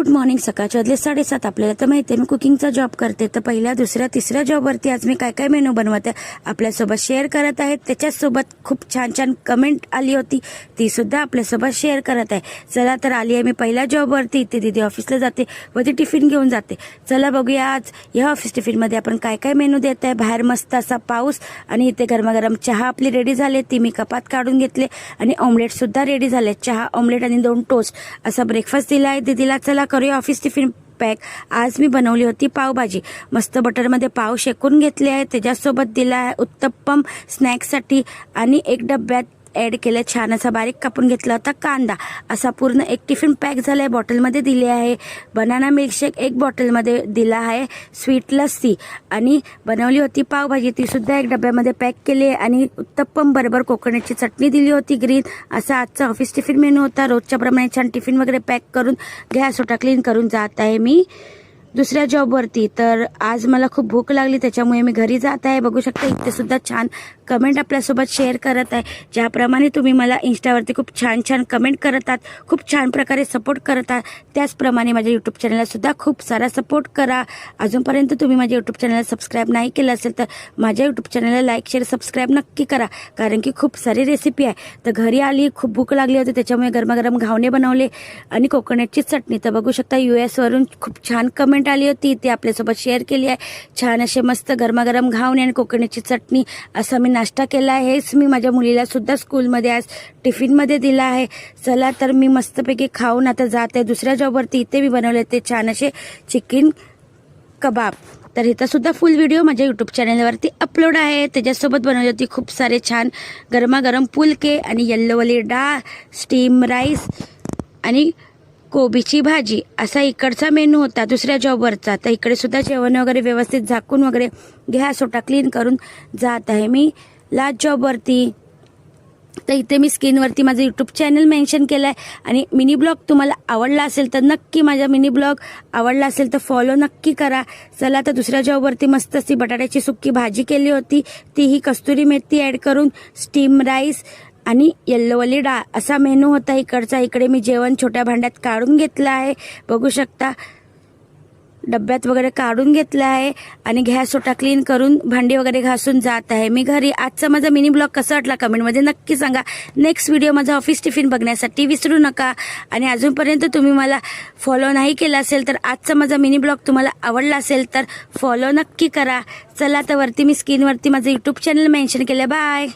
Good morning. सकाळचे वाजले 7:30. आपल्याला तर माहिती आहे मी कुकिंगचा जॉब करते, तर पहिल्या दुसऱ्या तिसऱ्या जॉबवरती आज मी काय काय मेनू बनवत आहे आपल्यासोबत शेअर करत आहे. त्याच्यासोबत खूप छान छान कमेंट आली होती, ती सुद्धा आपल्यासोबत शेअर करत आहे. चला तर आली आहे मी पहिल्या जॉबवरती. इथे दीदी ऑफिसला जाते व ती टिफिन घेऊन जाते. चला बघूया आज या ऑफिस टिफिनमध्ये आपण काय काय मेनू देत आहे. बाहेर मस्त असा पाऊस आणि इथे गरमागरम चहा आपली रेडी झाले, ती मी कपात काढून घेतले आणि ऑमलेट सुद्धा रेडी झाले. चहा, ऑमलेट आणि 2 टोस्ट असा ब्रेकफास्ट दिला आहे दीदीला. चला करूया ऑफिस टिफिन पॅक. आज मी बनवली होती पावभाजी. मस्त बटरमध्ये पाव शेकून घेतले आहे, त्याच्यासोबत दिला आहे उत्तप्पम स्नॅक्ससाठी आणि एक डब्यात ॲड केलं छान असा बारीक कापून घेतला होता कांदा. असा पूर्ण एक टिफिन पॅक झाला आहे. बॉटलमध्ये दिले आहे. बनाना मिल्कशेक एक बॉटलमध्ये दिला आहे. स्वीट लस्सी आणि बनवली होती पावभाजी, ती सुद्धा एक डब्यामध्ये पॅक केली आहे आणि उत्तप्पम बरोबर कोकोनटची चटणी दिली होती ग्रीन. असा आजचा ऑफिस टिफिन मेनू होता. रोजच्या प्रमाणे छान टिफिन वगैरे पॅक करून गॅस ओटा क्लीन करून जात आहे मी दुसऱ्या जॉबवरती. तर आज मला खूप भूक लागली, त्याच्यामुळे मी घरी जात आहे. बघू शकता इथे सुद्धा छान कमेंट आपल्यासोबत शेअर करत आहे. ज्याप्रमाणे तुम्ही मला इंस्टावरती खूप छान छान कमेंट करतात, खूप छान प्रकारे सपोर्ट करतात, त्याचप्रमाणे माझ्या यूट्यूब चॅनलला सुद्धा खूप सारा सपोर्ट करा. अजूनपर्यंत तुम्ही माझ्या यूट्यूब चॅनलला सबस्क्राईब नाही केलं असेल तर माझ्या यूट्यूब चॅनलला लाईक शेअर सबस्क्राईब नक्की करा, कारण की खूप सारी रेसिपी आहे. तर घरी आली, खूप भूक लागली होती, त्याच्यामुळे गरमागरम घावणे बनवले आणि कोकोनटची चटणी. तर बघू शकता US वरून खूप छान कमेंट आली होती, ती आपल्यासोबत शेअर केली आहे. छान असे मस्त गरमागरम घावणे आणि कोकोनटची चटणी असा मी नाश्ता केला आहे. हेच मी माझ्या मुलीला सुद्धा स्कूलमध्ये आज टिफिनमध्ये दिला आहे. चला तर मी मस्तपैकी खाऊन आता जात आहे दुसऱ्या जॉबवरती. इथे मी बनवले ते छान असे चिकन कबाब. तर इथं सुद्धा फुल व्हिडिओ माझ्या यूट्यूब चॅनलवरती अपलोड आहे. त्याच्यासोबत बनवली होती खूप सारे छान गरमागरम पुलके आणि येल्लोवाली डाळ, स्टीम राईस आणि कोबीची भाजी. असा इकडचा मेनू होता दुसऱ्या जॉबवरचा. तर इकडे सुद्धा जेवण वगैरे व्यवस्थित झाकून वगैरे गॅस ओटा क्लीन करून जात आहे मी लास्ट जॉबवरती. तर इथे मी स्क्रीनवरती माझं यूट्यूब चॅनल मेन्शन केलं आहे आणि मिनी ब्लॉग तुम्हाला आवडला असेल तर नक्की माझा मिनी ब्लॉग आवडला असेल तर फॉलो नक्की करा. चला तर दुसऱ्या जॉबवरती मस्त अशी बटाट्याची सुक्की भाजी केली होती, तीही कस्तुरी मेथी ॲड करून, स्टीम राईस आणि येल्लोवाली डाळ असा मेनू होता इकडचा. इकडे मी जेवण छोट्या भांड्यात काढून घेतलं आहे, बघू शकता डब्यात वगैरे काढून घेतलं आहे आणि गॅस ओटा क्लीन करून भांडी वगैरे घासून जात आहे मी घरी. आजचा माझा मिनी ब्लॉग कसा वाटला कमेंटमध्ये नक्की सांगा. नेक्स्ट व्हिडिओ माझा ऑफिस टिफिन बघण्यासाठी विसरू नका. आणि अजूनपर्यंत तुम्ही मला फॉलो नाही केला असेल तर आजचा माझा मिनी ब्लॉग तुम्हाला आवडला असेल तर फॉलो नक्की करा. चला तर वरती मी स्क्रीनवरती माझं यूट्यूब चॅनल मेन्शन केलं. बाय.